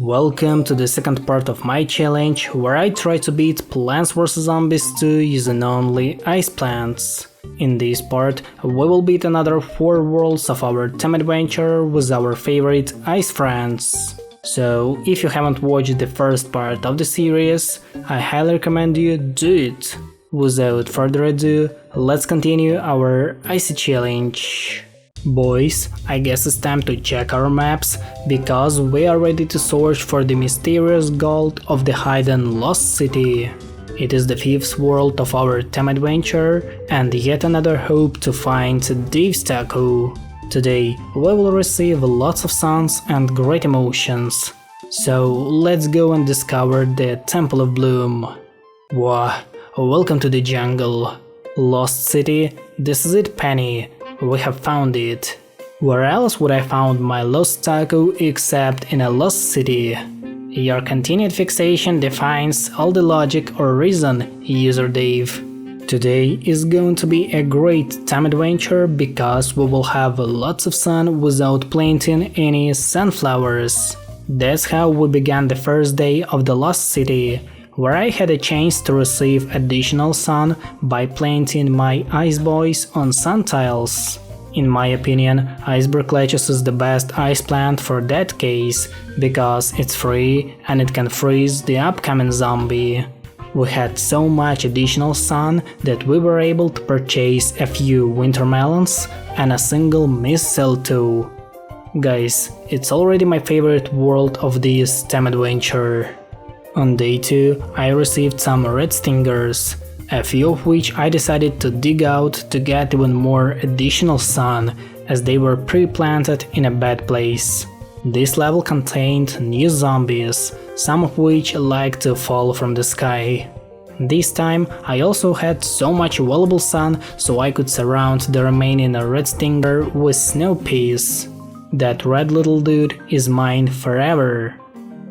Welcome to the second part of my challenge, where I try to beat Plants vs Zombies 2 using only ice plants. In this part, we will beat another 4 worlds of our team adventure with our favorite ice friends. So, if you haven't watched the first part of the series, I highly recommend you do it. Without further ado, let's continue our icy challenge. Boys, I guess it's time to check our maps, because we are ready to search for the mysterious gold of the hidden lost city. It is the 5th world of our team adventure, and yet another hope to find Dave's Taco. Today we will receive lots of suns and great emotions. So let's go and discover the Temple of Bloom. Wow, welcome to the jungle. Lost city, this is it, Penny. We have found it. Where else would I found my lost taco except in a lost city? Your continued fixation defines all the logic or reason, user Dave. Today is going to be a great time adventure because we will have lots of sun without planting any sunflowers. That's how we began the first day of the lost city, where I had a chance to receive additional sun by planting my ice boys on sun tiles. In my opinion, Iceberg is the best ice plant for that case, because it's free and it can freeze the upcoming zombie. We had so much additional sun that we were able to purchase a few winter melons and a single mistletoe. Guys, it's already my favorite world of this team adventure. On day 2, I received some red stingers, a few of which I decided to dig out to get even more additional sun, as they were pre-planted in a bad place. This level contained new zombies, some of which like to fall from the sky. This time I also had so much available sun, so I could surround the remaining red stinger with snow peas. That red little dude is mine forever.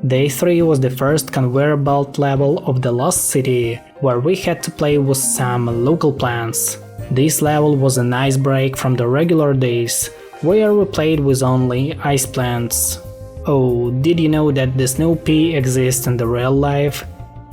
Day 3 was the first conveyor belt level of the Lost City, where we had to play with some local plants. This level was a nice break from the regular days, where we played with only ice plants. Oh, did you know that the snow pea exists in the real life?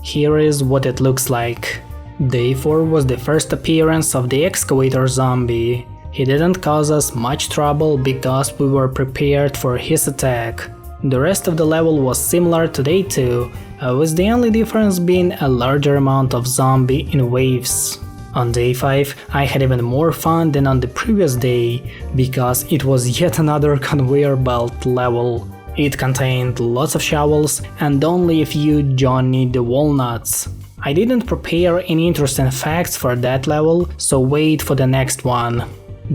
Here is what it looks like. Day 4 was the first appearance of the excavator zombie. He didn't cause us much trouble because we were prepared for his attack. The rest of the level was similar to day 2, with the only difference being a larger amount of zombie in waves. On day 5 I had even more fun than on the previous day, because it was yet another conveyor belt level. It contained lots of shovels and only a few Johnny the Walnuts. I didn't prepare any interesting facts for that level, so wait for the next one.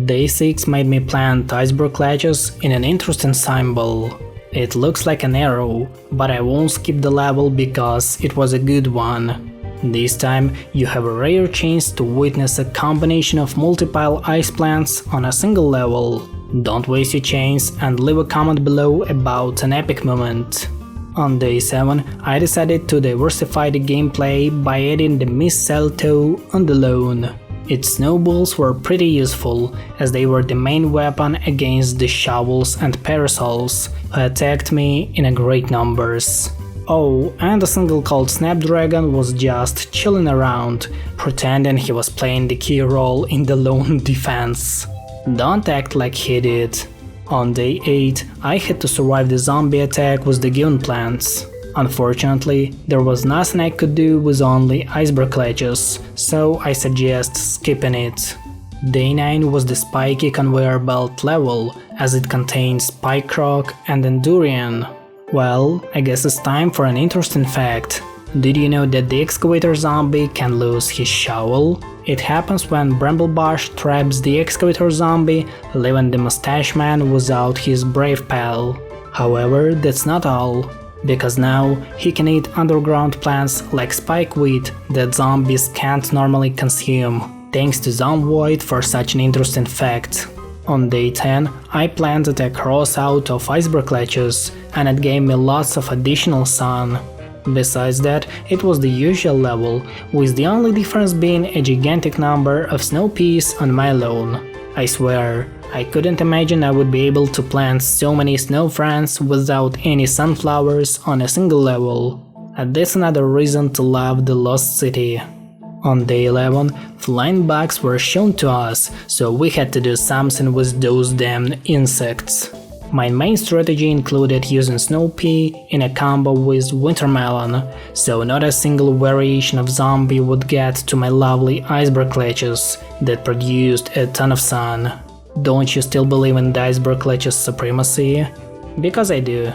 Day 6 made me plant iceberg ledges in an interesting symbol. It looks like an arrow, but I won't skip the level because it was a good one. This time you have a rare chance to witness a combination of multiple ice plants on a single level. Don't waste your chance and leave a comment below about an epic moment. On day 7 I decided to diversify the gameplay by adding the mistletoe on the lawn. Its snowballs were pretty useful, as they were the main weapon against the shovels and parasols, who attacked me in great numbers. Oh, and a single called Snapdragon was just chilling around, pretending he was playing the key role in the lone defense. Don't act like he did. On day 8 I had to survive the zombie attack with the given plants. Unfortunately, there was nothing I could do with only iceberg ledges, so I suggest skipping it. Day 9 was the spiky conveyor belt level, as it contains spike rock and endurian. Well, I guess it's time for an interesting fact. Did you know that the excavator zombie can lose his shovel? It happens when Bramblebush traps the excavator zombie, leaving the mustache man without his brave pal. However, that's not all, because now he can eat underground plants like spikeweed that zombies can't normally consume. Thanks to Zomvoid for such an interesting fact. On day 10 I planted a cross out of iceberg ledges, and it gave me lots of additional sun. Besides that, it was the usual level, with the only difference being a gigantic number of snow peas on my lawn. I swear, I couldn't imagine I would be able to plant so many snow friends without any sunflowers on a single level. And that's another reason to love the Lost City. On day 11, flying bugs were shown to us, so we had to do something with those damn insects. My main strategy included using snow pea in a combo with wintermelon, so not a single variation of zombie would get to my lovely iceberg clutches that produced a ton of sun. Don't you still believe in the iceberg clutches supremacy? Because I do.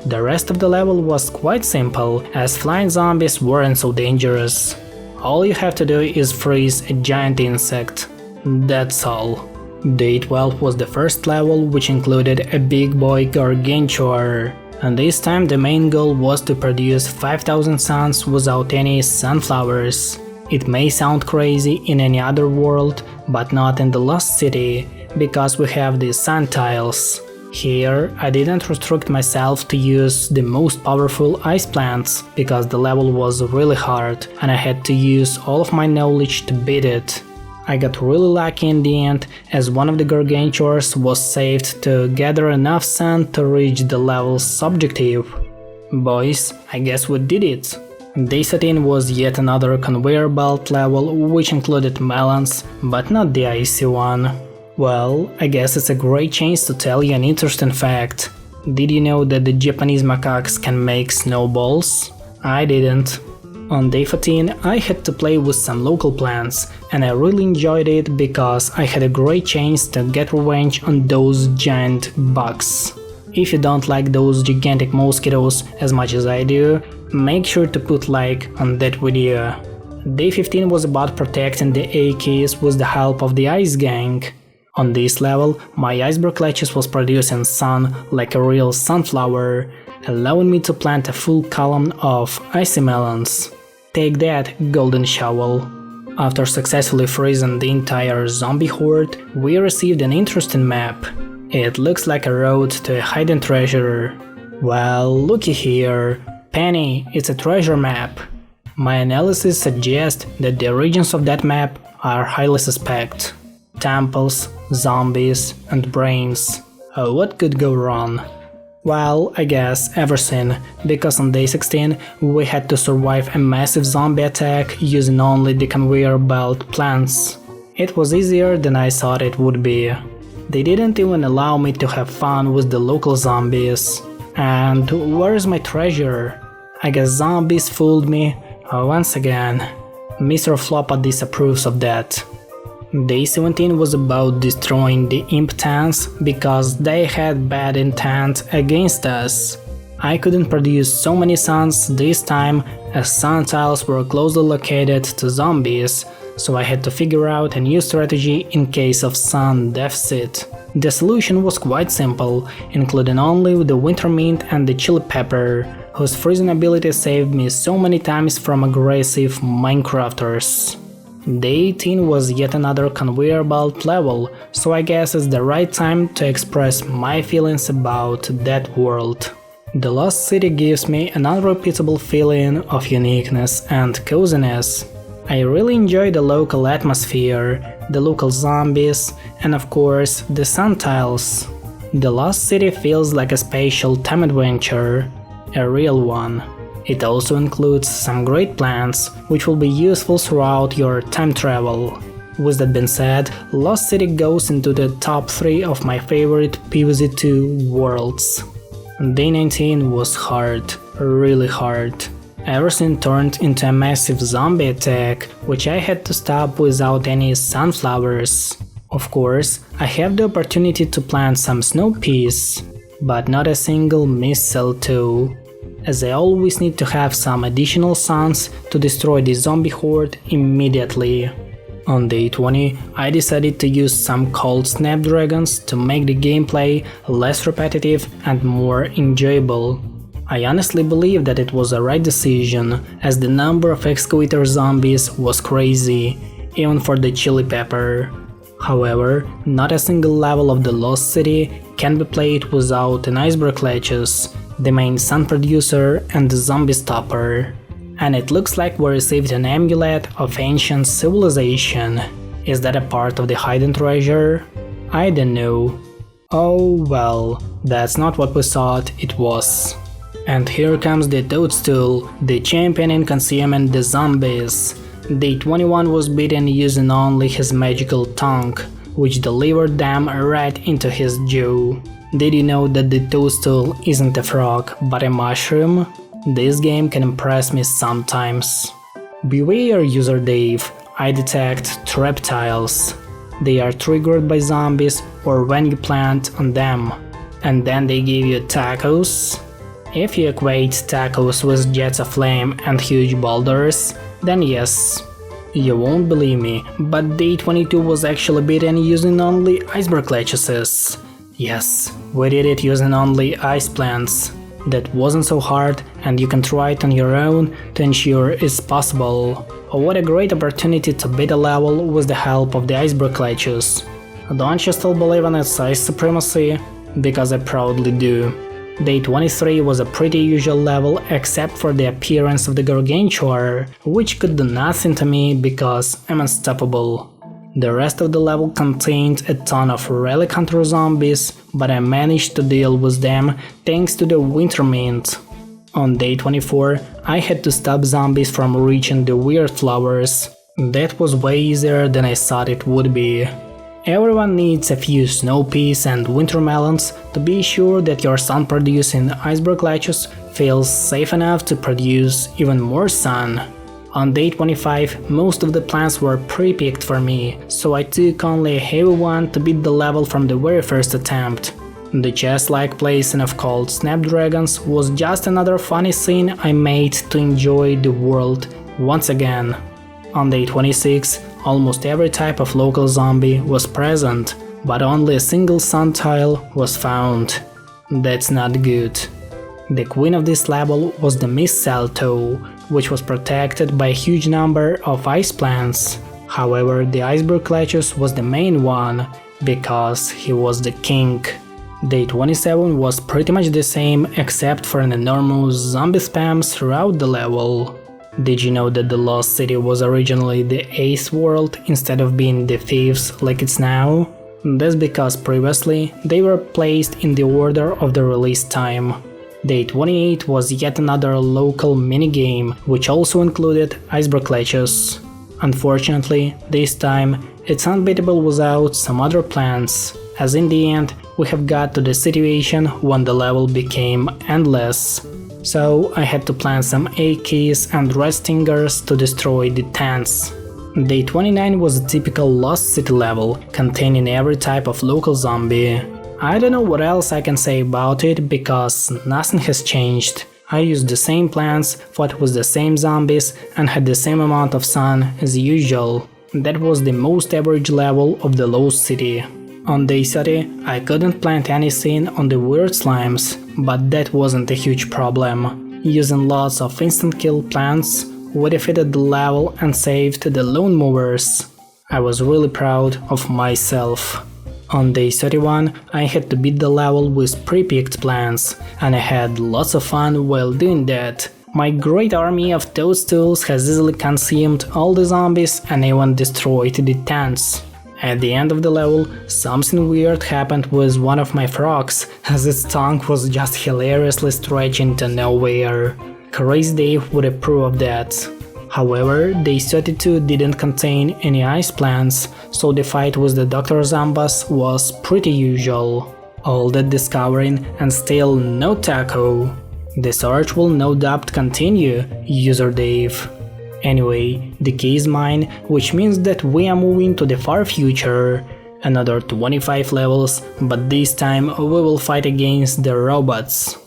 The rest of the level was quite simple, as flying zombies weren't so dangerous. All you have to do is freeze a giant insect. That's all. Day 12 was the first level, which included a big boy gargantuar, and this time the main goal was to produce 5000 suns without any sunflowers. It may sound crazy in any other world, but not in the Lost City, because we have the sun tiles. Here, I didn't restrict myself to use the most powerful ice plants, because the level was really hard and I had to use all of my knowledge to beat it. I got really lucky in the end, as one of the gargantuars was saved to gather enough sun to reach the level's objective. Boys, I guess we did it. Day 13 was yet another conveyor belt level, which included melons, but not the icy one. Well, I guess it's a great chance to tell you an interesting fact. Did you know that the Japanese macaques can make snowballs? I didn't. On day 14, I had to play with some local plants, and I really enjoyed it because I had a great chance to get revenge on those giant bugs. If you don't like those gigantic mosquitoes as much as I do, make sure to put like on that video. Day 15 was about protecting the AKs with the help of the Ice Gang. On this level, my iceberg clutches was producing sun like a real sunflower, allowing me to plant a full column of icy melons. Take that, golden shovel. After successfully freezing the entire zombie horde, we received an interesting map. It looks like a road to a hidden treasure. Well, looky here. Penny, it's a treasure map. My analysis suggests that the regions of that map are highly suspect. Temples, zombies, and brains. What could go wrong? Well, I guess everything, because on day 16 we had to survive a massive zombie attack using only the conveyor belt plants. It was easier than I thought it would be. They didn't even allow me to have fun with the local zombies. And where is my treasure? I guess zombies fooled me once again. Mr. Floppa disapproves of that. Day 17 was about destroying the impotents because they had bad intent against us. I couldn't produce so many suns this time as sun tiles were closely located to zombies, so I had to figure out a new strategy in case of sun deficit. The solution was quite simple, including only the winter mint and the chili pepper, whose freezing ability saved me so many times from aggressive Minecrafters. Day 18 was yet another conveyor belt level, so I guess it's the right time to express my feelings about that world. The Lost City gives me an unrepeatable feeling of uniqueness and coziness. I really enjoy the local atmosphere, the local zombies, and of course the sun tiles. The Lost City feels like a spatial time adventure, a real one. It also includes some great plans, which will be useful throughout your time travel. With that being said, Lost City goes into the top 3 of my favorite PVZ2 worlds. Day 19 was hard, really hard. Everything turned into a massive zombie attack, which I had to stop without any sunflowers. Of course, I have the opportunity to plant some snow peas, but not a single mistletoe, as I always need to have some additional suns to destroy the zombie horde immediately. On day 20, I decided to use some cold snapdragons to make the gameplay less repetitive and more enjoyable. I honestly believe that it was the right decision, as the number of excavator zombies was crazy, even for the chili pepper. However, not a single level of the Lost City can be played without an iceberg clutches, the main sun producer and the zombie stopper. And it looks like we received an amulet of ancient civilization. Is that a part of the hidden treasure? I don't know. Oh well, that's not what we thought it was. And here comes the Toadstool, the champion in consuming the zombies. Day 21 was beaten using only his magical tongue, which delivered them right into his jaw. Did you know that the Toadstool isn't a frog, but a mushroom? This game can impress me sometimes. Beware, user Dave, I detect reptiles. They are triggered by zombies or when you plant on them. And then they give you tacos? If you equate tacos with jets of flame and huge boulders, then yes. You won't believe me, but day 22 was actually beaten using only iceberg lettuces. Yes, we did it using only ice plants. That wasn't so hard, and you can try it on your own to ensure it's possible. What a great opportunity to beat a level with the help of the iceberg lettuce. Don't you still believe in its size supremacy? Because I proudly do. Day 23 was a pretty usual level except for the appearance of the gargantuar, which could do nothing to me because I'm unstoppable. The rest of the level contained a ton of relic hunter zombies, but I managed to deal with them thanks to the winter mint. On day 24, I had to stop zombies from reaching the weird flowers. That was way easier than I thought it would be. Everyone needs a few snow peas and winter melons to be sure that your sun-producing iceberg lettuce feels safe enough to produce even more sun. On day 25, most of the plants were pre-picked for me, so I took only a heavy one to beat the level from the very first attempt. The chest-like placing of cold snapdragons was just another funny scene I made to enjoy the world once again. On day 26, almost every type of local zombie was present, but only a single sun tile was found. That's not good. The queen of this level was the mistletoe, which was protected by a huge number of ice plants. However, the iceberg lettuce was the main one, because he was the king. Day 27 was pretty much the same except for an enormous zombie spam throughout the level. Did you know that the Lost City was originally the 8th world instead of being the 5th like it's now? That's because previously they were placed in the order of the release time. Day 28 was yet another local minigame, which also included iceberg lettuce. Unfortunately, this time it's unbeatable without some other plants, as in the end we have got to the situation when the level became endless. So I had to plant some AKs and red stingers to destroy the tents. Day 29 was a typical Lost City level, containing every type of local zombie. I don't know what else I can say about it because nothing has changed. I used the same plants, fought with the same zombies and had the same amount of sun as usual. That was the most average level of the Lost City. On day 30, I couldn't plant anything on the weird slimes, but that wasn't a huge problem. Using lots of instant kill plants, we defeated the level and saved the lone movers. I was really proud of myself. On day 31, I had to beat the level with pre-picked plants, and I had lots of fun while doing that. My great army of toadstools has easily consumed all the zombies and even destroyed the tents. At the end of the level, something weird happened with one of my frogs, as its tongue was just hilariously stretching to nowhere. Crazy Dave would approve of that. However, day 32 didn't contain any ice plants, so the fight with the Dr. Zambas was pretty usual. All that discovering and still no taco. The search will no doubt continue, user Dave. Anyway, the key is mine, which means that we are moving to the far future. Another 25 levels, but this time we will fight against the robots.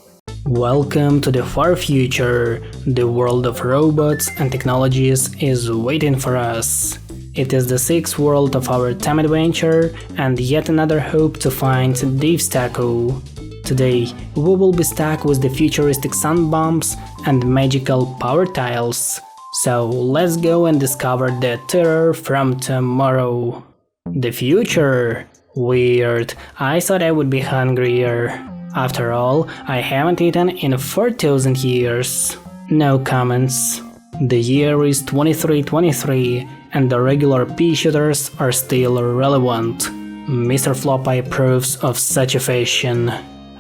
Welcome to the far future. The world of robots and technologies is waiting for us. It is the 6th world of our time adventure and yet another hope to find Dave's taco. Today, we will be stuck with the futuristic sun bombs and magical power tiles. So let's go and discover the terror from tomorrow. The future? Weird, I thought I would be hungrier. After all, I haven't eaten in 4,000 years. No comments. The year is 2323 and the regular pea shooters are still relevant. Mr. Floppy approves of such a fashion.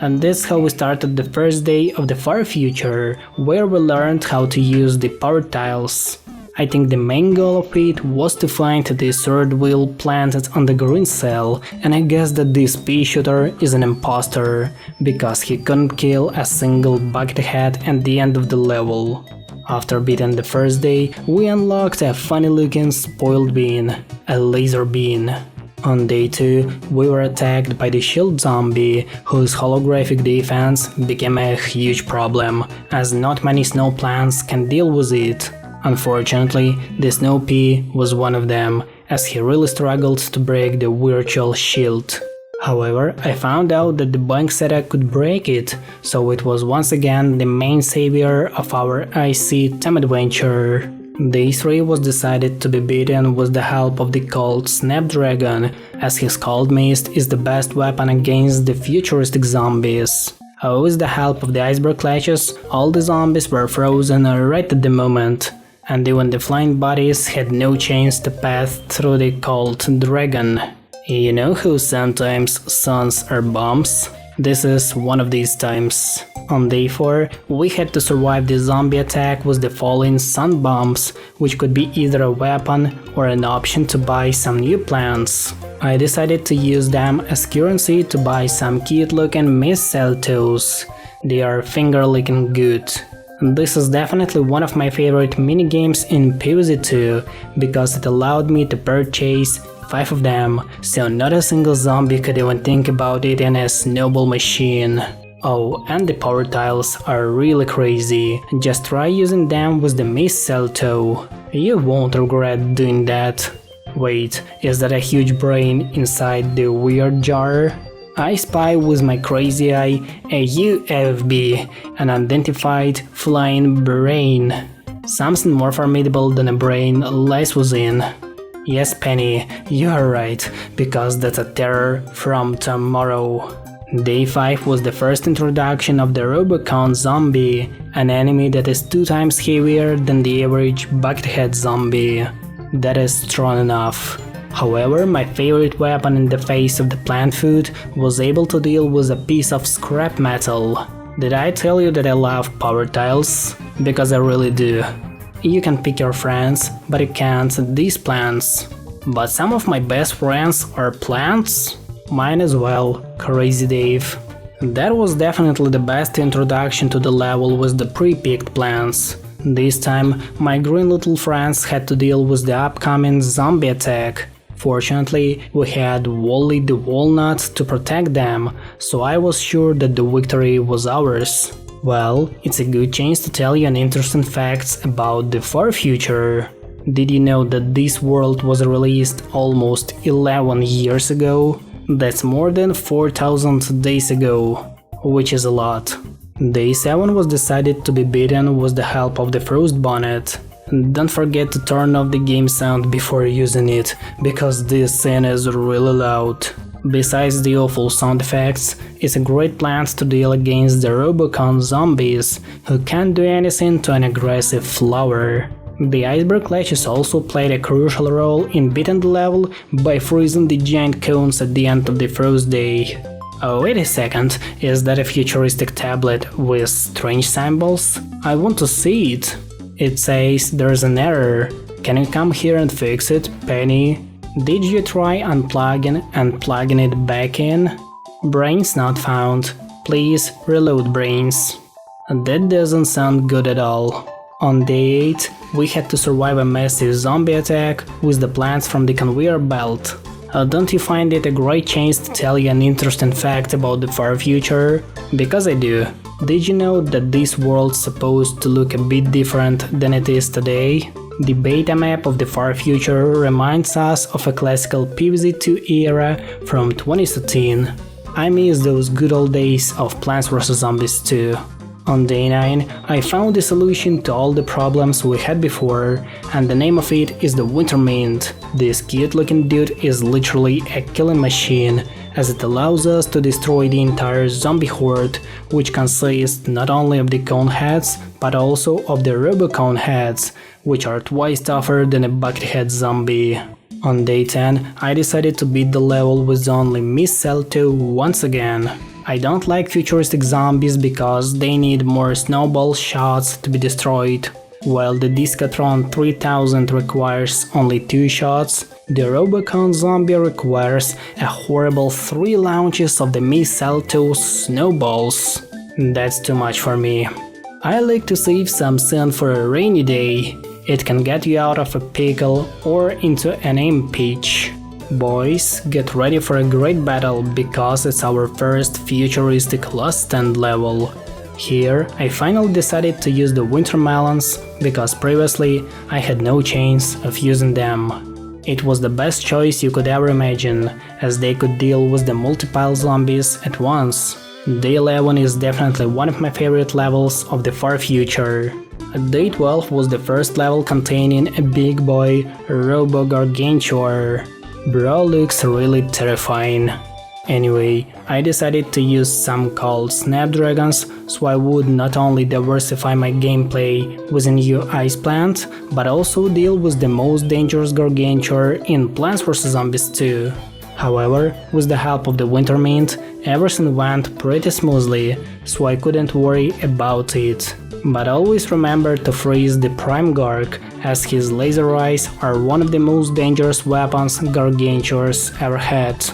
And that's how we started the first day of the far future, where we learned how to use the power tiles. I think the main goal of it was to find the third wheel planted on the green cell, and I guess that this pea shooter is an imposter, because he couldn't kill a single buckethead at the end of the level. After beating the first day, we unlocked a funny looking spoiled bean, a laser bean. On day 2, we were attacked by the shield zombie, whose holographic defense became a huge problem, as not many snow plants can deal with it. Unfortunately, the snow pea was one of them, as he really struggled to break the virtual shield. However, I found out that the bank setter could break it, so it was once again the main savior of our icy time adventure. Day 3 was decided to be beaten with the help of the cold Snapdragon, as his cold mist is the best weapon against the futuristic zombies. With the help of the Iceberg clutches, all the zombies were frozen right at the moment, and even the flying bodies had no chance to pass through the cold dragon. You know how sometimes suns are bombs? This is one of these times. On day 4, we had to survive the zombie attack with the falling sun bombs, which could be either a weapon or an option to buy some new plants. I decided to use them as currency to buy some cute looking mistletoes. They are finger licking good. This is definitely one of my favorite minigames in PVZ 2, because it allowed me to purchase 5 of them, so not a single zombie could even think about it in a snowball machine. Oh, and the power tiles are really crazy, just try using them with the mistletoe. You won't regret doing that. Wait, is that a huge brain inside the weird jar? I spy with my crazy eye a UFB, an unidentified flying brain. Something more formidable than a brain lies within. Yes, Penny, you are right, because that's a terror from tomorrow. Day 5 was the first introduction of the Robocon zombie, an enemy that is 2 times heavier than the average buckethead zombie. That is strong enough. However, my favorite weapon in the face of the plant food was able to deal with a piece of scrap metal. Did I tell you that I love power tiles? Because I really do. You can pick your friends, but you can't these plants. But some of my best friends are plants? Mine as well, Crazy Dave. That was definitely the best introduction to the level with the pre-picked plants. This time, my green little friends had to deal with the upcoming zombie attack. Fortunately, we had Wally the Walnut to protect them, so I was sure that the victory was ours. Well, it's a good chance to tell you an interesting facts about the far future. Did you know that this world was released almost 11 years ago? That's more than 4,000 days ago, which is a lot. Day 7 was decided to be beaten with the help of the Frost Bonnet. Don't forget to turn off the game sound before using it, because this scene is really loud. Besides the awful sound effects, it's a great plant to deal against the Robocon zombies, who can't do anything to an aggressive flower. The Iceberg clutches also played a crucial role in beating the level by freezing the giant cones at the end of the first day. Oh, wait a second, is that a futuristic tablet with strange symbols? I want to see it. It says there's an error. Can you come here and fix it, Penny? Did you try unplugging and plugging it back in? Brains not found. Please reload brains. That doesn't sound good at all. On day 8, we had to survive a massive zombie attack with the plants from the conveyor belt. Don't you find it a great chance to tell you an interesting fact about the far future? Because I do. Did you know that this world's supposed to look a bit different than it is today? The beta map of the far future reminds us of a classical PVZ2 era from 2013. I miss those good old days of Plants vs Zombies 2. On day 9, I found the solution to all the problems we had before, and the name of it is the Winter Mint. This cute looking dude is literally a killing machine, as it allows us to destroy the entire zombie horde, which consists not only of the cone heads, but also of the Robocone heads, which are twice tougher than a buckethead zombie. On day 10, I decided to beat the level with only Mistletoe once again. I don't like futuristic zombies because they need more snowball shots to be destroyed. While the Discatron 3000 requires only 2 shots, the Robocon zombie requires a horrible 3 launches of the Mistletoe snowballs. That's too much for me. I like to save some sun for a rainy day. It can get you out of a pickle or into an impeach. Boys, get ready for a great battle because it's our first futuristic Last Stand level. Here, I finally decided to use the winter melons because previously I had no chance of using them. It was the best choice you could ever imagine, as they could deal with the multiple zombies at once. Day 11 is definitely one of my favorite levels of the far future. Day 12 was the first level containing a big boy Robo Gargantuar. Bro looks really terrifying. Anyway, I decided to use some called Snapdragons, so I would not only diversify my gameplay with a new ice plant, but also deal with the most dangerous Gargantuar in Plants vs Zombies 2. However, with the help of the Winter Mint, everything went pretty smoothly, so I couldn't worry about it. But always remember to freeze the Prime Garg, as his laser eyes are one of the most dangerous weapons Gargantuars ever had.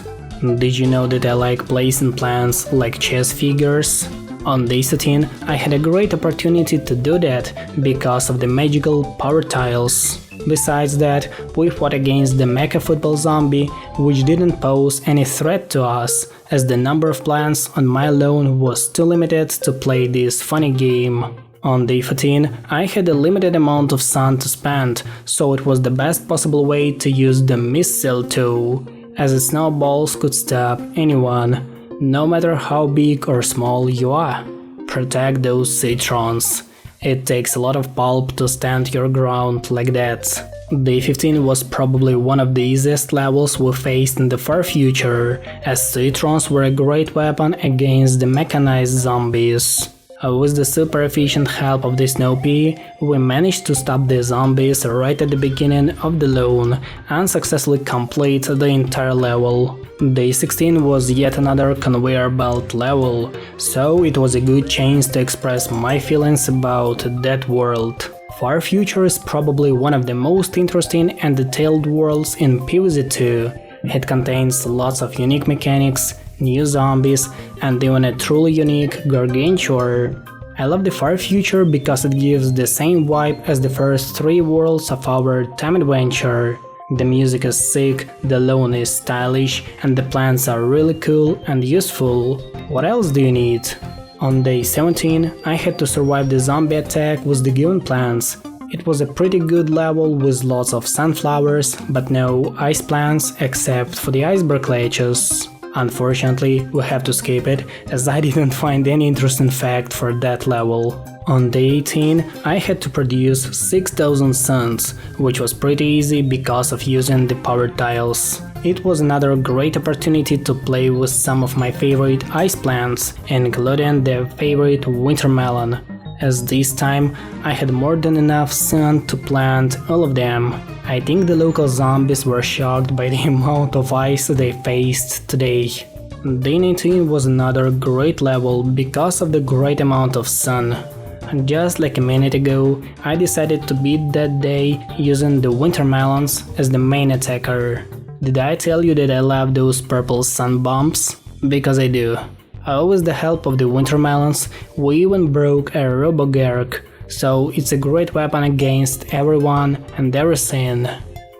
Did you know that I like placing plants like chess figures? On day 13, I had a great opportunity to do that because of the magical power tiles. Besides that, we fought against the Mecha Football Zombie, which didn't pose any threat to us, as the number of plants on my lawn was too limited to play this funny game. On day 14, I had a limited amount of sun to spend, so it was the best possible way to use the Mistletoe, as the snowballs could stop anyone, no matter how big or small you are. Protect those citrons. It takes a lot of pulp to stand your ground like that. Day 15 was probably one of the easiest levels we faced in the far future, as citrons were a great weapon against the mechanized zombies. With the super efficient help of the Snow Pea, we managed to stop the zombies right at the beginning of the lawn and successfully complete the entire level. Day 16 was yet another conveyor belt level, so it was a good chance to express my feelings about that world. Far Future is probably one of the most interesting and detailed worlds in PVZ 2. It contains lots of unique mechanics, new zombies, and even a truly unique Gargantuar. I love the Far Future because it gives the same vibe as the first 3 worlds of our time adventure. The music is sick, the lawn is stylish, and the plants are really cool and useful. What else do you need? On day 17, I had to survive the zombie attack with the given plants. It was a pretty good level with lots of sunflowers, but no ice plants except for the Iceberg ledges. Unfortunately, we have to skip it, as I didn't find any interesting fact for that level. On day 18, I had to produce 6000 suns, which was pretty easy because of using the power tiles. It was another great opportunity to play with some of my favorite ice plants, including the favorite winter melon, as this time I had more than enough sun to plant all of them. I think the local zombies were shocked by the amount of ice they faced today. Day 19 was another great level because of the great amount of sun. Just like a minute ago, I decided to beat that day using the winter melons as the main attacker. Did I tell you that I love those purple sun bombs? Because I do. With the help of the winter melons, we even broke a RoboGarg, so it's a great weapon against everyone and everything.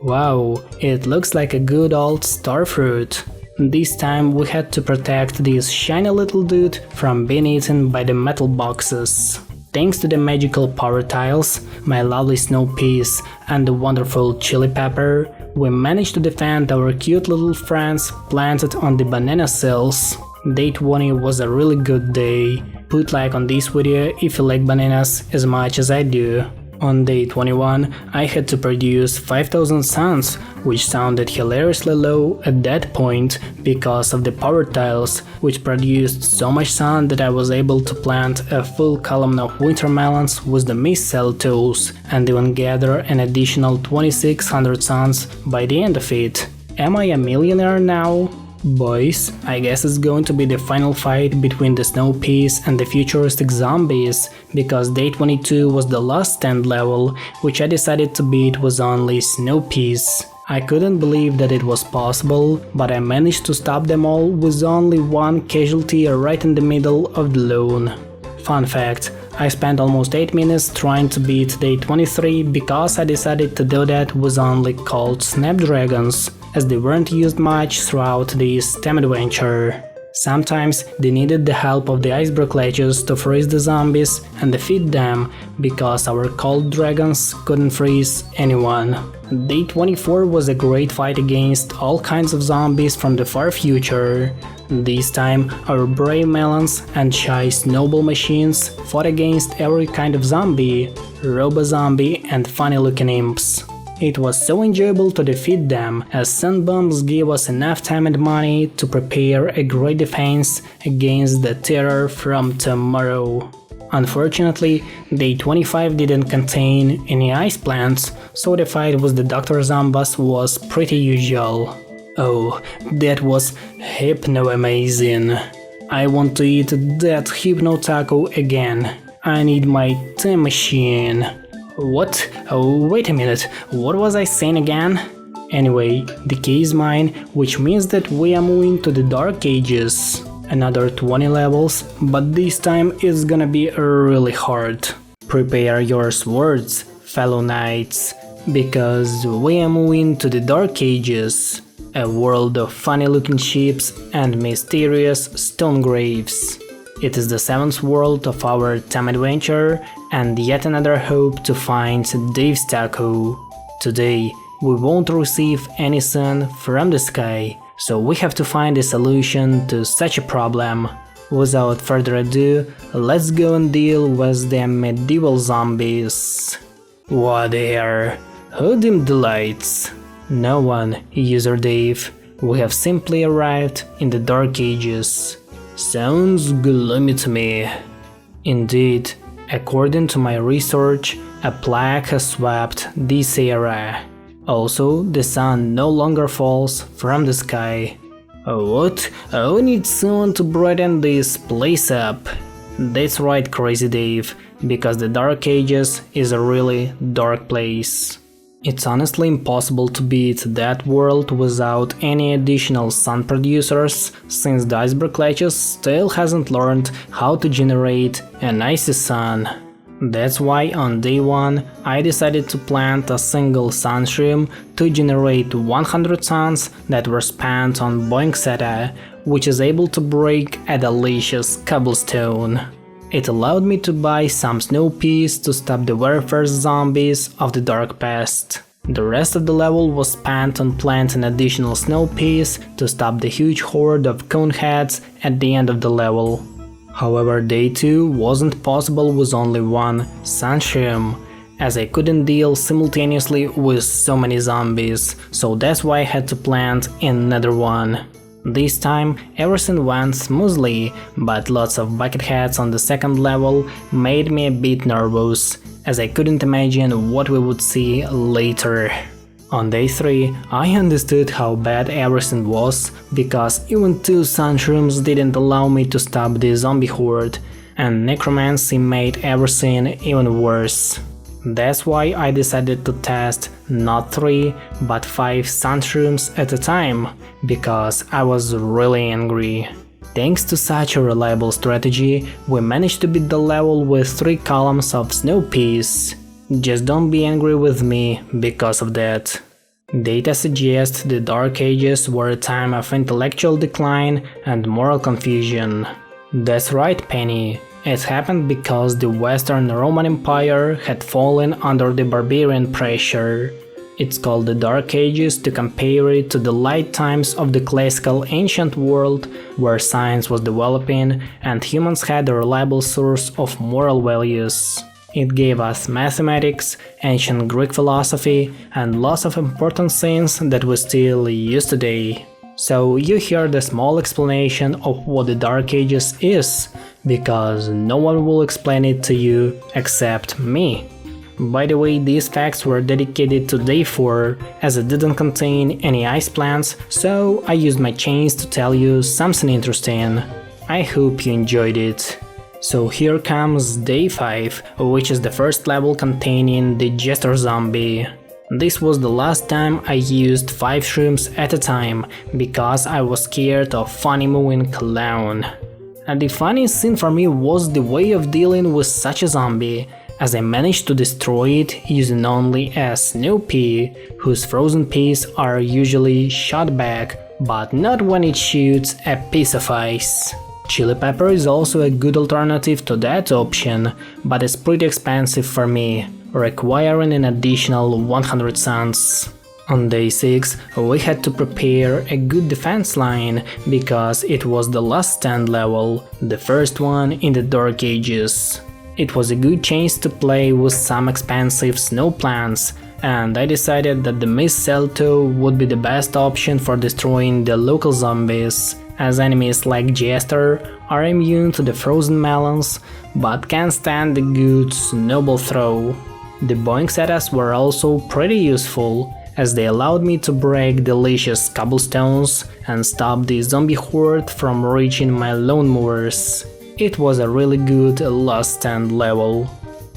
Wow, it looks like a good old starfruit. This time we had to protect this shiny little dude from being eaten by the metal boxes. Thanks to the magical power tiles, my lovely snow peas, and the wonderful chili pepper, we managed to defend our cute little friends planted on the banana cells. Day 20 was a really good day. Put like on this video if you like bananas as much as I do. On day 21, I had to produce 5000 suns, which sounded hilariously low at that point because of the power tiles, which produced so much sun that I was able to plant a full column of winter melons with the mist cell tools and even gather an additional 2600 suns by the end of it. Am I a millionaire now? Boys, I guess it's going to be the final fight between the snow peas and the futuristic zombies, because day 22 was the last stand level, which I decided to beat with only snow peas. I couldn't believe that it was possible, but I managed to stop them all with only one casualty right in the middle of the lawn. Fun fact, I spent almost 8 minutes trying to beat day 23 because I decided to do that with only cold snapdragons, as they weren't used much throughout this time adventure. Sometimes they needed the help of the iceberg ledges to freeze the zombies and defeat them, because our cold dragons couldn't freeze anyone. Day 24 was a great fight against all kinds of zombies from the far future. This time our brave melons and shy snowball machines fought against every kind of zombie, robo-zombie and funny looking imps. It was so enjoyable to defeat them, as sun bombs gave us enough time and money to prepare a great defense against the terror from tomorrow. Unfortunately, day 25 didn't contain any ice plants, so the fight with the Dr. Zombies was pretty usual. Oh, that was hypno-amazing. I want to eat that hypno taco again. I need my time machine. What? Oh, wait a minute, what was I saying again? Anyway, the key is mine, which means that we are moving to the Dark Ages. Another 20 levels, but this time it's gonna be really hard. Prepare your swords, fellow knights, because we are moving to the Dark Ages, a world of funny looking ships and mysterious stone graves. It is the 7th world of our time adventure, and yet another hope to find Dave's Taco. Today, we won't receive any sun from the sky, so we have to find a solution to such a problem. Without further ado, let's go and deal with the medieval zombies. What air? Who dimmed the lights? No one, user Dave. We have simply arrived in the Dark Ages. Sounds gloomy to me. Indeed, according to my research, a plague has swept this era. Also, the sun no longer falls from the sky. What? We need someone to brighten this place up. That's right, Crazy Dave, because the Dark Ages is a really dark place. It's honestly impossible to beat that world without any additional sun producers, since the Iceberg ledges still hasn't learned how to generate an icy sun. That's why on day 1 I decided to plant a single sun shroom to generate 100 suns that were spent on Boingseta, which is able to break a delicious cobblestone. It allowed me to buy some snow peas to stop the very first zombies of the dark past. The rest of the level was spent on planting additional snow peas to stop the huge horde of coneheads at the end of the level. However, day 2 wasn't possible with only one sun shroom, as I couldn't deal simultaneously with so many zombies, so that's why I had to plant another one. This time everything went smoothly, but lots of bucketheads on the second level made me a bit nervous, as I couldn't imagine what we would see later. On day 3 I understood how bad everything was, because even 2 sun shrooms didn't allow me to stop the zombie horde, and necromancy made everything even worse. That's why I decided to test not 3 but 5 sun shrooms at a time, because I was really angry. Thanks to such a reliable strategy, we managed to beat the level with 3 columns of snow peas. Just don't be angry with me because of that. Data suggests the Dark Ages were a time of intellectual decline and moral confusion. That's right, Penny. It happened because the Western Roman Empire had fallen under the barbarian pressure. It's called the Dark Ages to compare it to the light times of the classical ancient world, where science was developing and humans had a reliable source of moral values. It gave us mathematics, ancient Greek philosophy, and lots of important things that we still use today. So you heard a small explanation of what the Dark Ages is, because no one will explain it to you except me. By the way, these facts were dedicated to day 4, as it didn't contain any ice plants, so I used my chains to tell you something interesting. I hope you enjoyed it. So here comes day 5, which is the first level containing the Jester Zombie. This was the last time I used 5 shrooms at a time, because I was scared of funny moving clown. And the funniest thing for me was the way of dealing with such a zombie, as I managed to destroy it using only a snow pea, whose frozen peas are usually shot back, but not when it shoots a piece of ice. Chili pepper is also a good alternative to that option, but it's pretty expensive for me, requiring an additional 100 cents. On day 6, we had to prepare a good defense line, because it was the last stand level, the first one in the Dark Ages. It was a good chance to play with some expensive snow plants, and I decided that the mistletoe would be the best option for destroying the local zombies, as enemies like Jester are immune to the frozen melons, but can stand a good snowball throw. The poinsettias were also pretty useful, as they allowed me to break delicious cobblestones and stop the zombie horde from reaching my lawnmowers. It was a really good last stand level.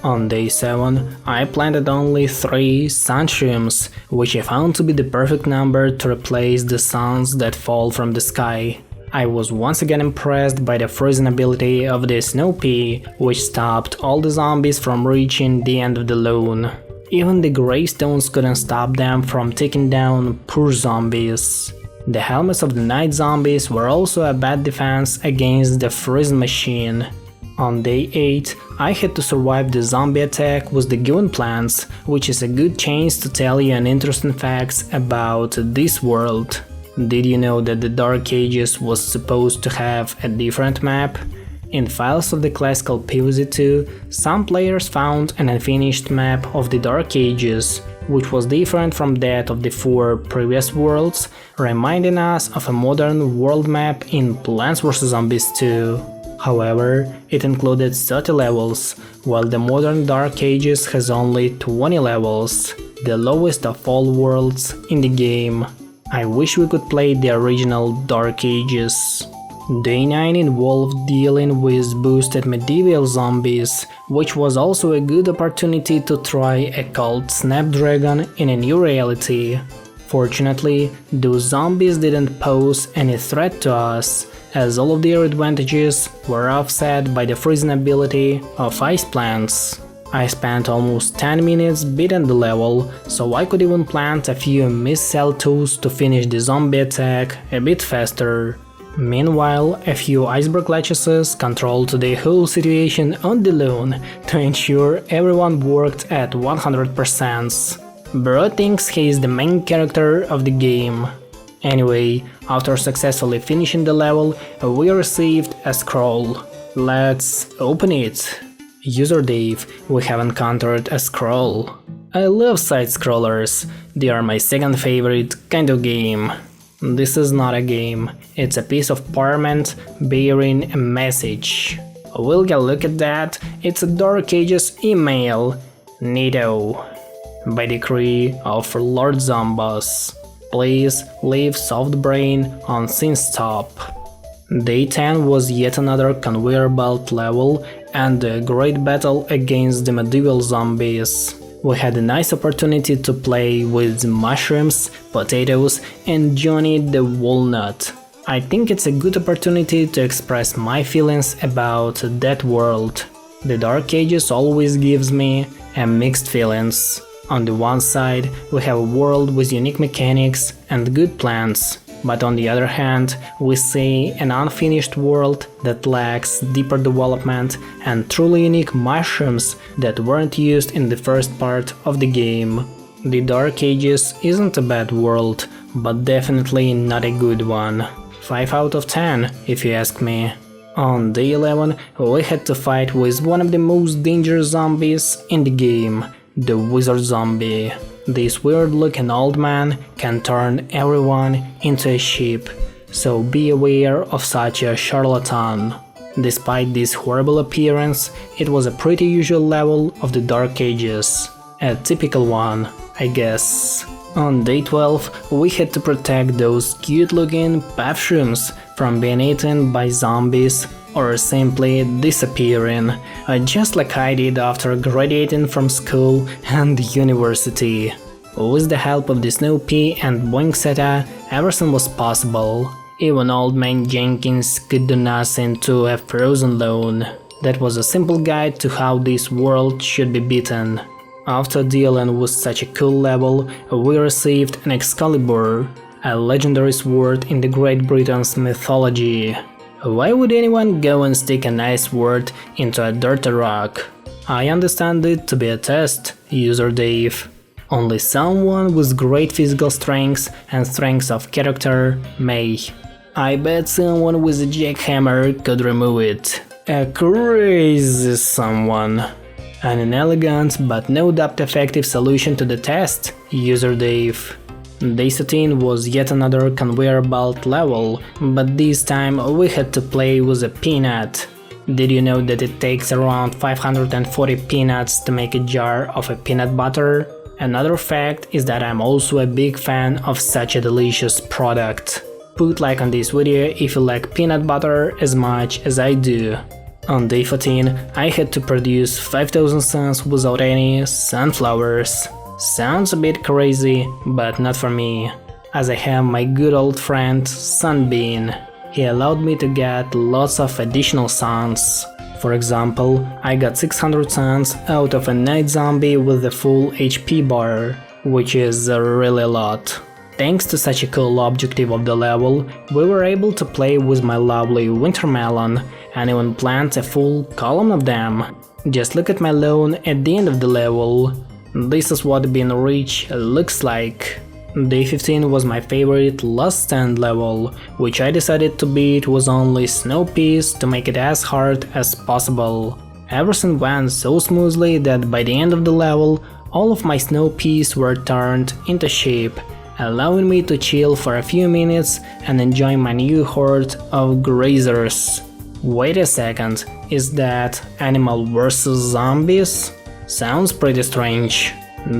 On day 7, I planted only 3 sun shrooms, which I found to be the perfect number to replace the suns that fall from the sky. I was once again impressed by the freezing ability of the snow pea, which stopped all the zombies from reaching the end of the lawn. Even the gravestones couldn't stop them from taking down poor zombies. The helmets of the night zombies were also a bad defense against the freezing machine. On day 8, I had to survive the zombie attack with the given plants, which is a good chance to tell you an interesting facts about this world. Did you know that the Dark Ages was supposed to have a different map? In files of the classical PVZ 2, some players found an unfinished map of the Dark Ages, which was different from that of the 4 previous worlds, reminding us of a modern world map in Plants vs Zombies 2. However, it included 30 levels, while the modern Dark Ages has only 20 levels, the lowest of all worlds in the game. I wish we could play the original Dark Ages. Day 9 involved dealing with boosted medieval zombies, which was also a good opportunity to try a cult Snapdragon in a new reality. Fortunately, those zombies didn't pose any threat to us, as all of their advantages were offset by the freezing ability of ice plants. I spent almost 10 minutes beating the level, so I could even plant a few mistletoes to finish the zombie attack a bit faster. Meanwhile, a few Iceberg lettuces controlled the whole situation on the lawn to ensure everyone worked at 100%. Bro thinks he is the main character of the game. Anyway, after successfully finishing the level, we received a scroll. Let's open it. User Dave, we have encountered a scroll. I love side-scrollers, they are my second favorite kind of game. This is not a game, it's a piece of parchment bearing a message. We'll get a look at that, it's a Dark Ages email. Neato. By decree of Lord Zombos. Please leave soft brain on scene stop. Day 10 was yet another conveyor belt level and a great battle against the medieval zombies. We had a nice opportunity to play with mushrooms, potatoes and Johnny the Walnut. I think it's a good opportunity to express my feelings about that world. The Dark Ages always gives me a mixed feelings. On the one side, we have a world with unique mechanics and good plans, but on the other hand, we see an unfinished world that lacks deeper development and truly unique mushrooms that weren't used in the first part of the game. The Dark Ages isn't a bad world, but definitely not a good one. 5 out of 10, if you ask me. On day 11, we had to fight with one of the most dangerous zombies in the game, the wizard zombie. This weird looking old man can turn everyone into a sheep, so be aware of such a charlatan. Despite this horrible appearance, it was a pretty usual level of the Dark Ages. A typical one, I guess. On day 12, we had to protect those cute looking mushrooms from being eaten by zombies or simply disappearing, just like I did after graduating from school and university. With the help of the Snow Pea and Boingsetta, everything was possible. Even old man Jenkins could do nothing to a frozen lawn. That was a simple guide to how this world should be beaten. After dealing with such a cool level, we received an Excalibur, a legendary sword in the Great Britain's mythology. Why would anyone go and stick a nice sword into a dirty rock? I understand it to be a test, user Dave. Only someone with great physical strength and strength of character may. I bet someone with a jackhammer could remove it. A crazy someone. An inelegant but no doubt effective solution to the test, user Dave. Day 13 was yet another conveyor belt level, but this time we had to play with a peanut. Did you know that it takes around 540 peanuts to make a jar of a peanut butter? Another fact is that I'm also a big fan of such a delicious product. Put like on this video if you like peanut butter as much as I do. On day 14, I had to produce 5000 suns without any sunflowers. Sounds a bit crazy, but not for me, as I have my good old friend Sunbean. He allowed me to get lots of additional suns. For example, I got 600 suns out of a night zombie with a full HP bar, which is really a lot. Thanks to such a cool objective of the level, we were able to play with my lovely wintermelon and even plant a full column of them. Just look at my lawn at the end of the level. This is what being rich looks like. Day 15 was my favorite last stand level, which I decided to beat with only snow peas to make it as hard as possible. Everything went so smoothly that by the end of the level, all of my snow peas were turned into sheep, allowing me to chill for a few minutes and enjoy my new horde of grazers. Wait a second, is that animal versus zombies? Sounds pretty strange.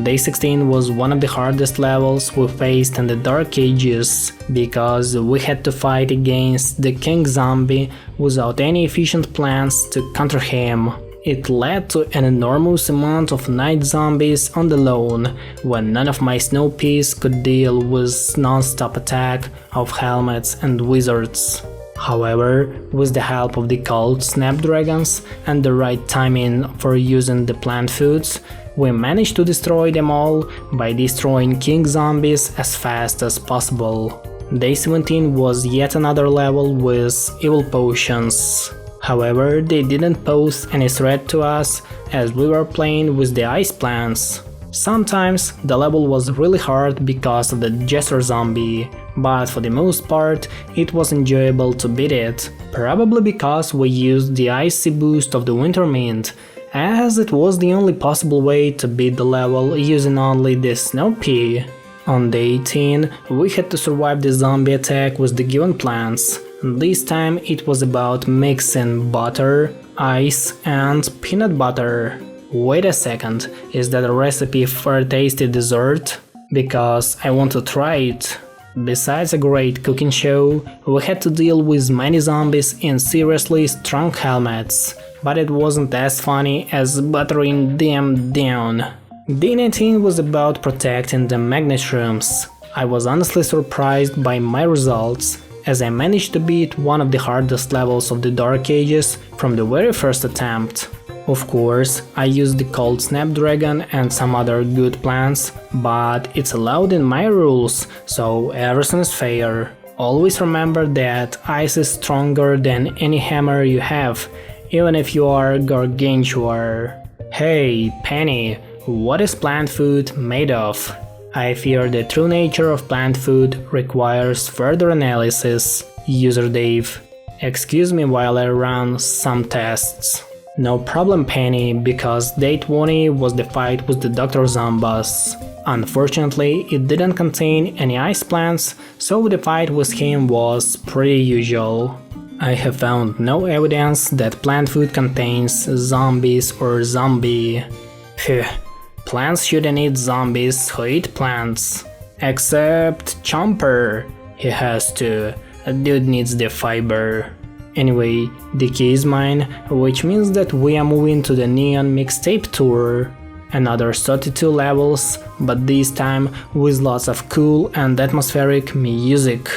Day 16 was one of the hardest levels we faced in the Dark Ages, because we had to fight against the King Zombie without any efficient plans to counter him. It led to an enormous amount of night zombies on the lawn, when none of my snow peas could deal with non-stop attack of helmets and wizards. However, with the help of the cold snapdragons and the right timing for using the plant foods, we managed to destroy them all by destroying king zombies as fast as possible. Day 17 was yet another level with evil potions. However, they didn't pose any threat to us as we were playing with the ice plants. Sometimes the level was really hard because of the Jester zombie, but for the most part it was enjoyable to beat it, probably because we used the icy boost of the Winter Mint, as it was the only possible way to beat the level using only the Snow Pea. On day 18 we had to survive the zombie attack with the given plants. This time it was about mixing butter, ice and peanut butter. Wait a second, is that a recipe for a tasty dessert? Because I want to try it. Besides a great cooking show, we had to deal with many zombies in seriously strong helmets, but it wasn't as funny as buttering them down. Day 19 was about protecting the magnet rooms. I was honestly surprised by my results, as I managed to beat one of the hardest levels of the Dark Ages from the very first attempt. Of course, I used the cold snapdragon and some other good plans, but it's allowed in my rules, so everything is fair. Always remember that ice is stronger than any hammer you have, even if you are gargantuar. Hey, Penny, what is plant food made of? I fear the true nature of plant food requires further analysis, user Dave. Excuse me while I run some tests. No problem, Penny, because day 20 was the fight with the Dr. Zombies. Unfortunately, it didn't contain any ice plants, so the fight with him was pretty usual. I have found no evidence that plant food contains zombies or zombie. Phew, plants shouldn't eat zombies who eat plants. Except Chomper, he has to. A dude needs the fiber. Anyway, the key is mine, which means that we are moving to the Neon Mixtape tour. Another 32 levels, but this time with lots of cool and atmospheric music.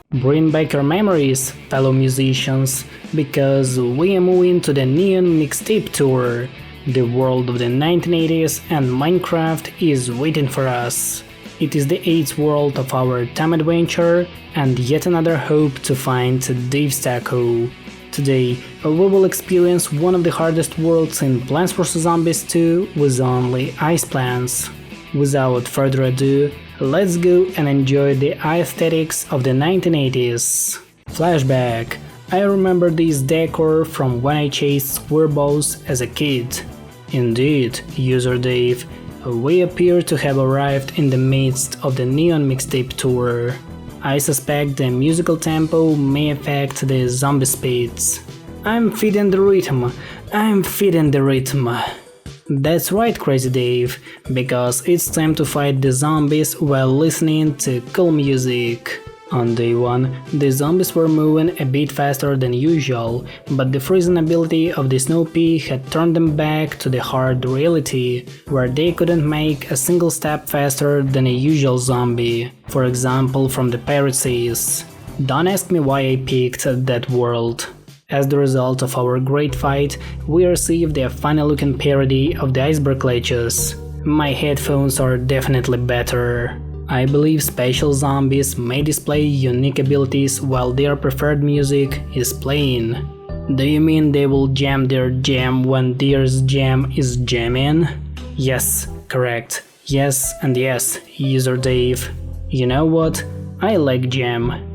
Bring back your memories, fellow musicians, because we are moving to the Neon Mixtape tour. The world of the 1980s and Minecraft is waiting for us. It is the 8th world of our time adventure and yet another hope to find Dave's Taco. Today, we will experience one of the hardest worlds in Plants vs Zombies 2 with only ice plants. Without further ado, let's go and enjoy the aesthetics of the 1980s. Flashback. I remember this decor from when I chased squirrels as a kid. Indeed, user Dave, we appear to have arrived in the midst of the Neon Mixtape tour. I suspect the musical tempo may affect the zombie speeds. I'm feeding the rhythm. That's right, Crazy Dave, because it's time to fight the zombies while listening to cool music. On day 1, the zombies were moving a bit faster than usual, but the freezing ability of the Snow Pea had turned them back to the hard reality, where they couldn't make a single step faster than a usual zombie, for example from the Pirate Seas. Don't ask me why I picked that world. As the result of our great fight, we received a funny-looking parody of the Iceberg glitches. My headphones are definitely better. I believe special zombies may display unique abilities while their preferred music is playing. Do you mean they will jam their jam when theirs jam is jamming? Yes, correct. Yes and yes, user Dave. You know what? I like jam.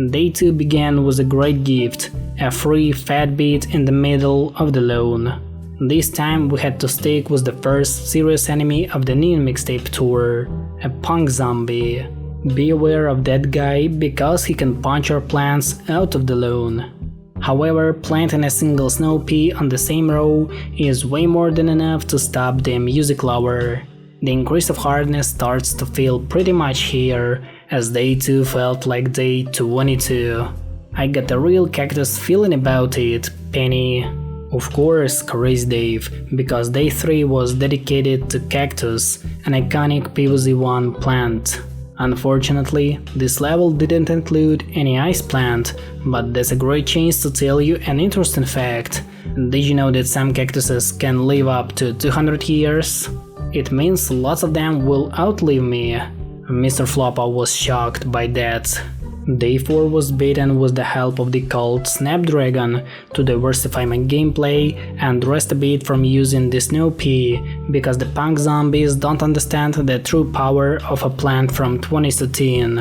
Day 2 began with a great gift, a free fat beat in the middle of the loan. This time we had to stick with the first serious enemy of the Neon Mixtape tour, a punk zombie. Be aware of that guy because he can punch your plants out of the loan. However, planting a single Snow Pea on the same row is way more than enough to stop the music lover. The increase of hardness starts to feel pretty much here, as day 2 felt like day 22. I got a real cactus feeling about it, Penny. Of course, Crazy Dave, because day 3 was dedicated to cactus, an iconic PVZ1 plant. Unfortunately, this level didn't include any ice plant, but that's a great chance to tell you an interesting fact. Did you know that some cactuses can live up to 200 years? It means lots of them will outlive me. Mr. Floppa was shocked by that. Day 4 was beaten with the help of the cult Snapdragon to diversify my gameplay and rest a bit from using the Snow Pea, because the punk zombies don't understand the true power of a plant from 2013.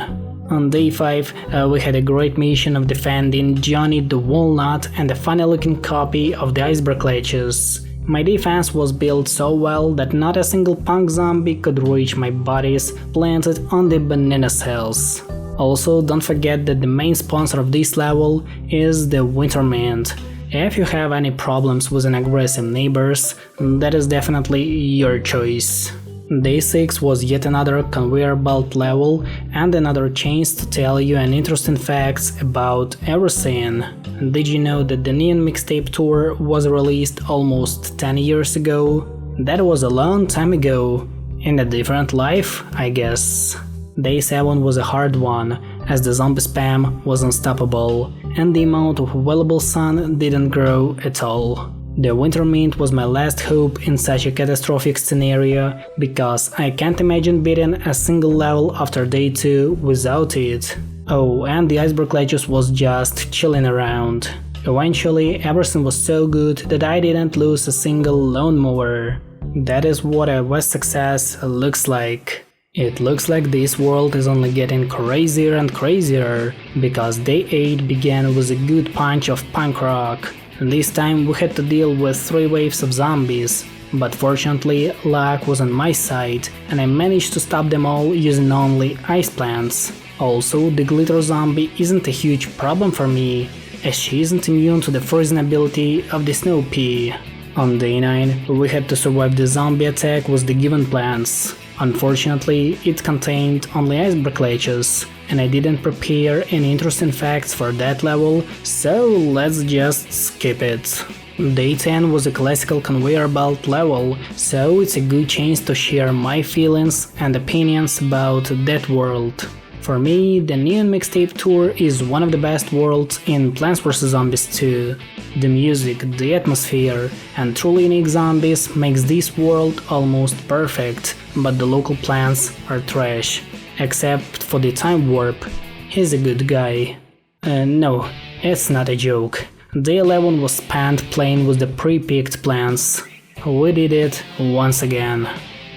On day 5, we had a great mission of defending Johnny the Walnut and a funny looking copy of the Iceberg glitches. My defense was built so well that not a single punk zombie could reach my bodies planted on the banana cells. Also, don't forget that the main sponsor of this level is the Winter Mint. If you have any problems with an aggressive neighbors, that is definitely your choice. Day 6 was yet another conveyor belt level and another chance to tell you an interesting facts about everything. Did you know that the Neon Mixtape tour was released almost 10 years ago? That was a long time ago. In a different life, I guess. Day 7 was a hard one, as the zombie spam was unstoppable, and the amount of available sun didn't grow at all. The Winter Mint was my last hope in such a catastrophic scenario, because I can't imagine beating a single level after day 2 without it. Oh, and the Iceberg glitches was just chilling around. Eventually, everything was so good that I didn't lose a single lawnmower. That is what a West success looks like. It looks like this world is only getting crazier and crazier, because day 8 began with a good punch of punk rock. This time we had to deal with 3 waves of zombies, but fortunately luck was on my side and I managed to stop them all using only ice plants. Also, the glitter zombie isn't a huge problem for me, as she isn't immune to the freezing ability of the snow pea. On day 9 we had to survive the zombie attack with the given plants. Unfortunately, it contained only iceberg ledges, and I didn't prepare any interesting facts for that level, so let's just skip it. Day 10 was a classical conveyor belt level, so it's a good chance to share my feelings and opinions about that world. For me, the Neon Mixtape Tour is one of the best worlds in Plants vs Zombies 2. The music, the atmosphere, and truly unique zombies makes this world almost perfect, but the local plants are trash. Except for the time warp. He's a good guy. No, it's not a joke. Day 11 was spent playing with the pre-picked plants. We did it once again.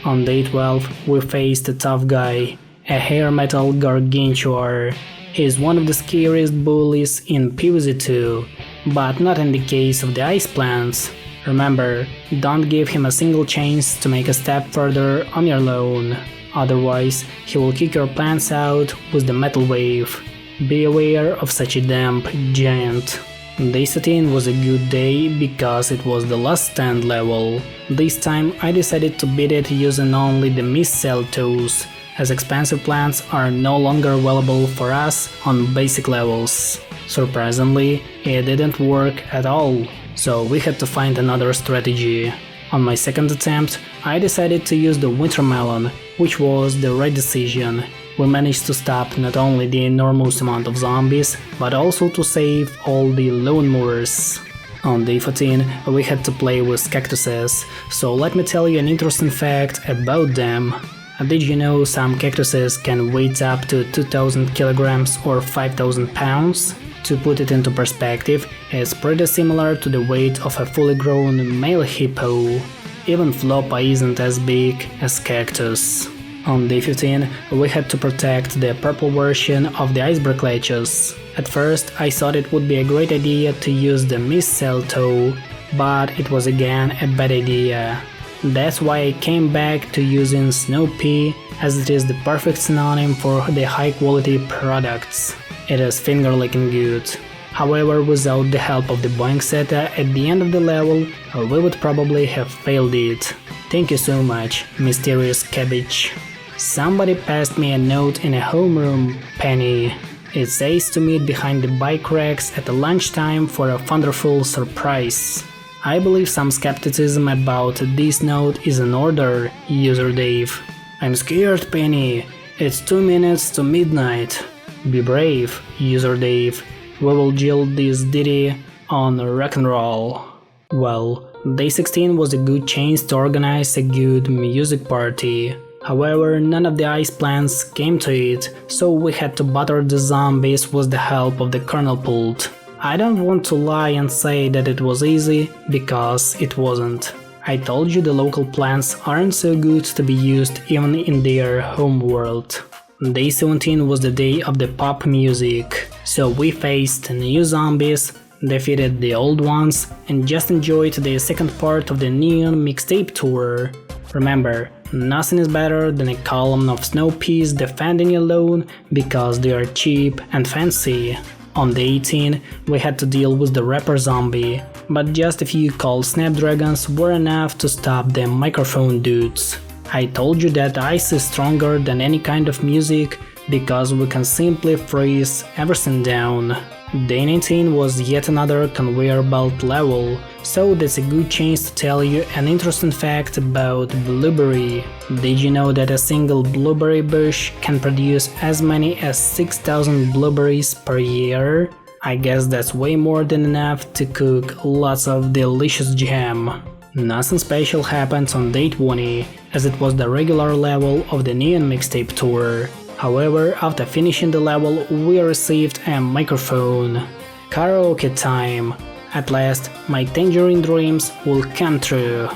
On day 12 we faced a tough guy, a hair metal gargantuar. He's one of the scariest bullies in PVZ 2, but not in the case of the ice plants. Remember, don't give him a single chance to make a step further on your own, otherwise he will kick your plants out with the metal wave. Be aware of such a damn giant. Day 13 was a good day because it was the last stand level. This time I decided to beat it using only the mistletoes, as expensive plants are no longer available for us on basic levels. Surprisingly, it didn't work at all, so we had to find another strategy. On my second attempt, I decided to use the winter melon, which was the right decision. We managed to stop not only the enormous amount of zombies, but also to save all the lawn mowers. On day 14 we had to play with cactuses, so let me tell you an interesting fact about them. Did you know some cactuses can weigh up to 2000 kilograms or 5000 pounds? To put it into perspective, it's pretty similar to the weight of a fully grown male hippo. Even Flopa isn't as big as cactus. On day 15 we had to protect the purple version of the iceberg ledges. At first I thought it would be a great idea to use the mistletoe, but it was again a bad idea. That's why I came back to using snow pea, as it is the perfect synonym for the high quality products. It is finger licking good. However, without the help of the Boeing Zeta at the end of the level, we would probably have failed it. Thank you so much, mysterious cabbage. Somebody passed me a note in a homeroom, Penny. It says to meet behind the bike racks at lunchtime for a wonderful surprise. I believe some skepticism about this note is in order, user Dave. I'm scared, Penny. It's 2 minutes to midnight. Be brave, user Dave. We will jill this ditty on rock and roll. Well, day 16 was a good chance to organize a good music party. However, none of the ice plants came to it, so we had to butter the zombies with the help of the kernel pult. I don't want to lie and say that it was easy, because it wasn't. I told you the local plants aren't so good to be used even in their home world. Day 17 was the day of the pop music, so we faced new zombies, defeated the old ones, and just enjoyed the second part of the Neon Mixtape Tour. Remember, nothing is better than a column of snow peas defending you alone because they are cheap and fancy. On day 18 we had to deal with the rapper zombie, but just a few cold snapdragons were enough to stop the microphone dudes. I told you that ice is stronger than any kind of music because we can simply freeze everything down. Day 19 was yet another conveyor belt level, so that's a good chance to tell you an interesting fact about blueberry. Did you know that a single blueberry bush can produce as many as 6,000 blueberries per year? I guess that's way more than enough to cook lots of delicious jam. Nothing special happened on day 20, as it was the regular level of the Neon Mixtape Tour. However, after finishing the level, we received a microphone. Karaoke time. At last, my tangerine dreams will come true.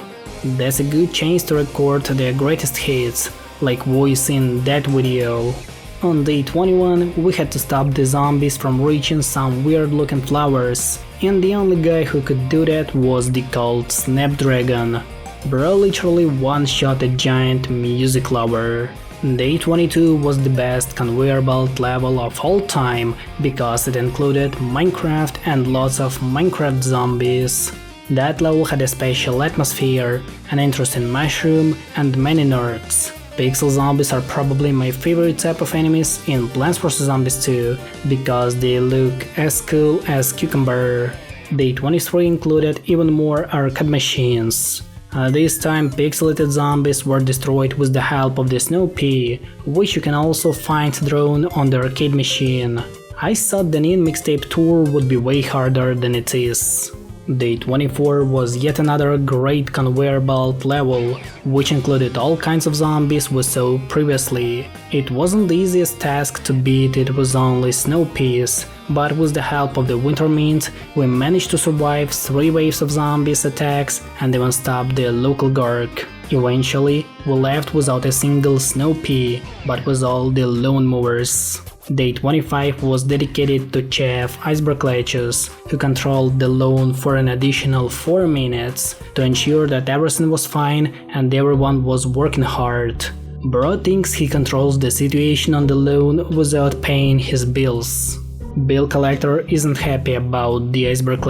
That's a good chance to record their greatest hits. like voice in that video. On day 21, we had to stop the zombies from reaching some weird looking flowers, and the only guy who could do that was the cult Snapdragon. Bro literally one-shot a giant music lover. Day 22 was the best conveyor belt level of all time because it included Minecraft and lots of Minecraft zombies. That level had a special atmosphere, an interesting mushroom, and many nerds. Pixel zombies are probably my favorite type of enemies in Plants vs Zombies 2 because they look as cool as cucumber. Day 23 included even more arcade machines. This time pixelated zombies were destroyed with the help of the Snow Pea, which you can also find drawn on the arcade machine. I thought the new Mixtape tour would be way harder than it is. Day 24 was yet another great conveyor belt level, which included all kinds of zombies we saw previously. It wasn't the easiest task to beat it with only snow peas, but with the help of the winter mint, we managed to survive 3 waves of zombies attacks and even stop the local Gork. Eventually, we left without a single snow pea, but with all the lawn mowers. Day 25 was dedicated to Chef Iceberg, who controlled the lawn for an additional 4 minutes to ensure that everything was fine and everyone was working hard. Bro thinks he controls the situation on the lawn without paying his bills. Bill Collector isn't happy about the Iceberg.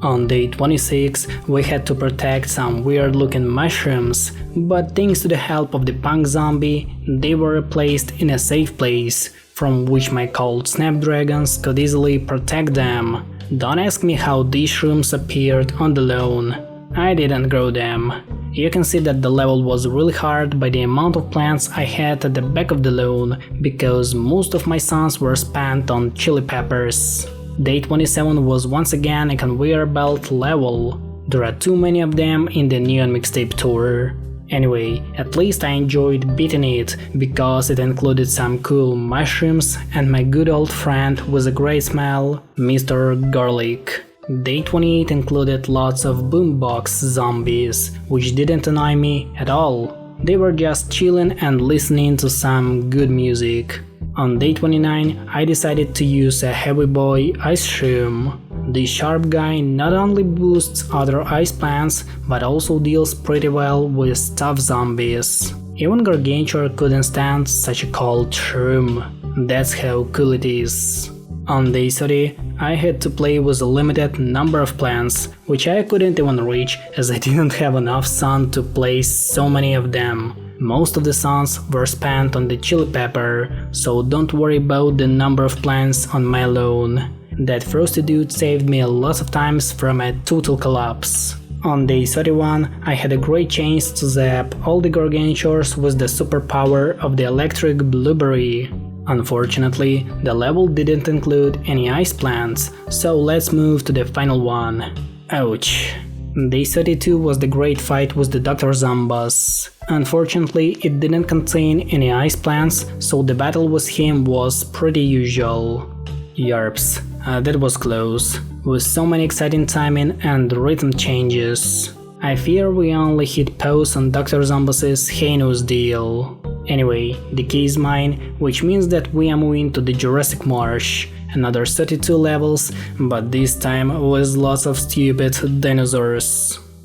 On day 26, we had to protect some weird looking mushrooms, but thanks to the help of the punk zombie, they were placed in a safe place, from which my cold snapdragons could easily protect them. Don't ask me how these shrooms appeared on the lawn. I didn't grow them. You can see that the level was really hard by the amount of plants I had at the back of the lawn, because most of my suns were spent on chili peppers. Day 27 was once again a conveyor belt level. There are too many of them in the Neon Mixtape tour. Anyway, at least I enjoyed beating it, because it included some cool mushrooms and my good old friend with a great smell, Mr. Garlic. Day 28 included lots of boombox zombies, which didn't annoy me at all. They were just chilling and listening to some good music. On day 29, I decided to use a heavy boy ice shroom. This sharp guy not only boosts other ice plants, but also deals pretty well with tough zombies. Even Gargantua couldn't stand such a cold shroom. That's how cool it is. On day 30, I had to play with a limited number of plants, which I couldn't even reach as I didn't have enough sun to place so many of them. Most of the suns were spent on the chili pepper, so don't worry about the number of plants on my lawn. That frosty dude saved me a lot of times from a total collapse. On day 31, I had a great chance to zap all the gargantuars with the superpower of the electric blueberry. Unfortunately, the level didn't include any ice plants, so let's move to the final one. Ouch. Day 32 was the great fight with the Dr. Zomboss. Unfortunately, it didn't contain any ice plants, so the battle with him was pretty usual. Yarps, that was close, with so many exciting timing and rhythm changes. I fear we only hit pause on Dr. Zomboss's heinous deal. Anyway, the key is mine, which means that we are moving to the Jurassic Marsh. Another 32 levels, but this time with lots of stupid dinosaurs.